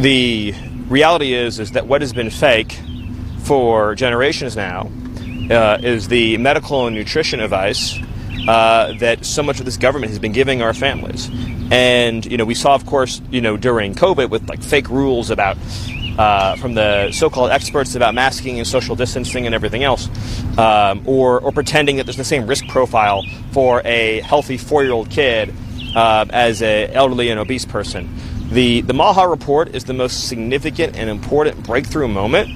The reality is that what has been fake for generations now is the medical and nutrition advice that so much of this government has been giving our families. And, we saw, of course, during COVID with like fake rules about from the so-called experts about masking and social distancing and everything else, or pretending that there's the same risk profile for a healthy 4-year-old kid as an elderly and obese person. The Maha report is the most significant and important breakthrough moment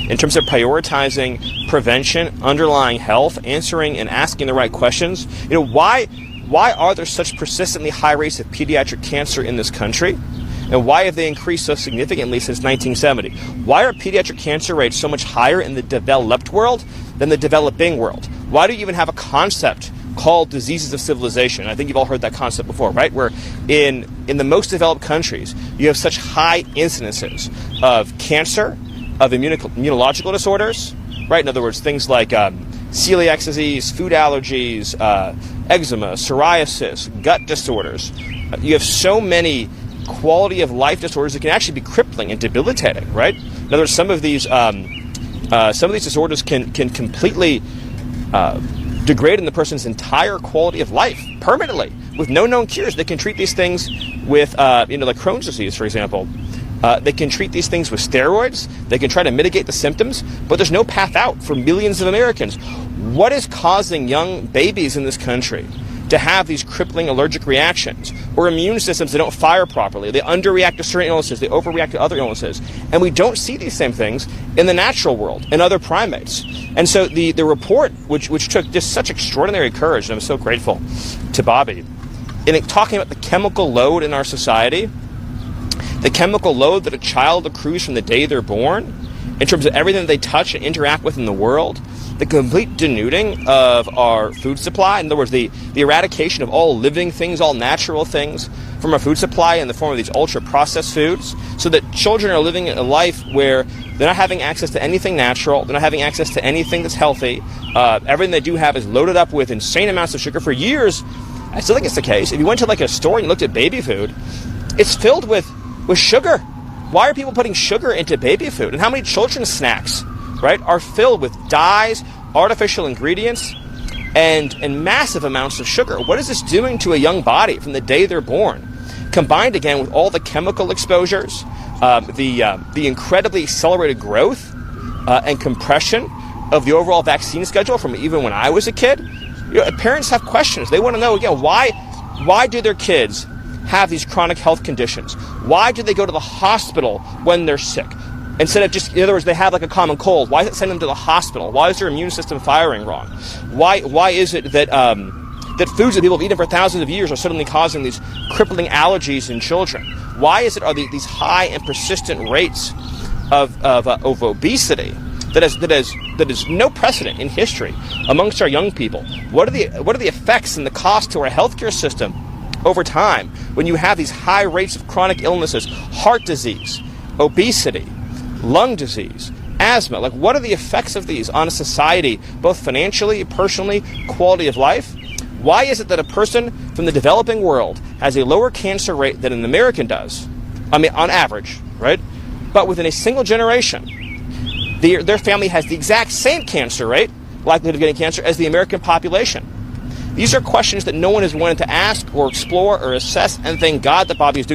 in terms of prioritizing prevention, underlying health, answering and asking the right questions. Why are there such persistently high rates of pediatric cancer in this country? And why have they increased so significantly since 1970? Why are pediatric cancer rates so much higher in the developed world than the developing world? Why do you even have a concept called diseases of civilization? I think you've all heard that concept before, right? Where in the most developed countries, you have such high incidences of cancer, of immunological disorders, right? In other words, things like celiac disease, food allergies, eczema, psoriasis, gut disorders. You have so many quality of life disorders that can actually be crippling and debilitating, right? In other words, some of these disorders can completely degrade in the person's entire quality of life permanently with no known cures. They can treat these things with, like Crohn's disease, for example. They can treat these things with steroids. They can try to mitigate the symptoms, but there's no path out for millions of Americans. What is causing young babies in this country to have these crippling allergic reactions or immune systems that don't fire properly? They underreact to certain illnesses. They overreact to other illnesses. And we don't see these same things in the natural world, in other primates. And so the report, which took just such extraordinary courage, and I'm so grateful to Bobby, in talking about the chemical load in our society, the chemical load that a child accrues from the day they're born, in terms of everything that they touch and interact with in the world, the complete denuding of our food supply, in other words, the eradication of all living things, all natural things from our food supply in the form of these ultra-processed foods, so that children are living a life where they're not having access to anything natural, they're not having access to anything that's healthy. Everything they do have is loaded up with insane amounts of sugar. For years, I still think it's the case. If you went to like a store and you looked at baby food, it's filled with sugar. Why are people putting sugar into baby food? And how many children's snacks, right, are filled with dyes, artificial ingredients, and massive amounts of sugar? What is this doing to a young body from the day they're born? Combined again with all the chemical exposures, the incredibly accelerated growth and compression of the overall vaccine schedule from even when I was a kid. Parents have questions. They want to know, again, why do their kids have these chronic health conditions? Why do they go to the hospital when they're sick? Instead of just, in other words, they have like a common cold. Why is it sending them to the hospital? Why is their immune system firing wrong? Why is it that that foods that people have eaten for thousands of years are suddenly causing these crippling allergies in children? Why is it these high and persistent rates of obesity that is no precedent in history amongst our young people? What are the effects and the cost to our healthcare system over time when you have these high rates of chronic illnesses, heart disease, obesity, lung disease, asthma? Like, what are the effects of these on a society, both financially, personally, quality of life? Why is it that a person from the developing world has a lower cancer rate than an American does? I mean, on average, right? But within a single generation, their family has the exact same cancer rate, likelihood of getting cancer, as the American population. These are questions that no one has wanted to ask or explore or assess, and thank God that Bobby is doing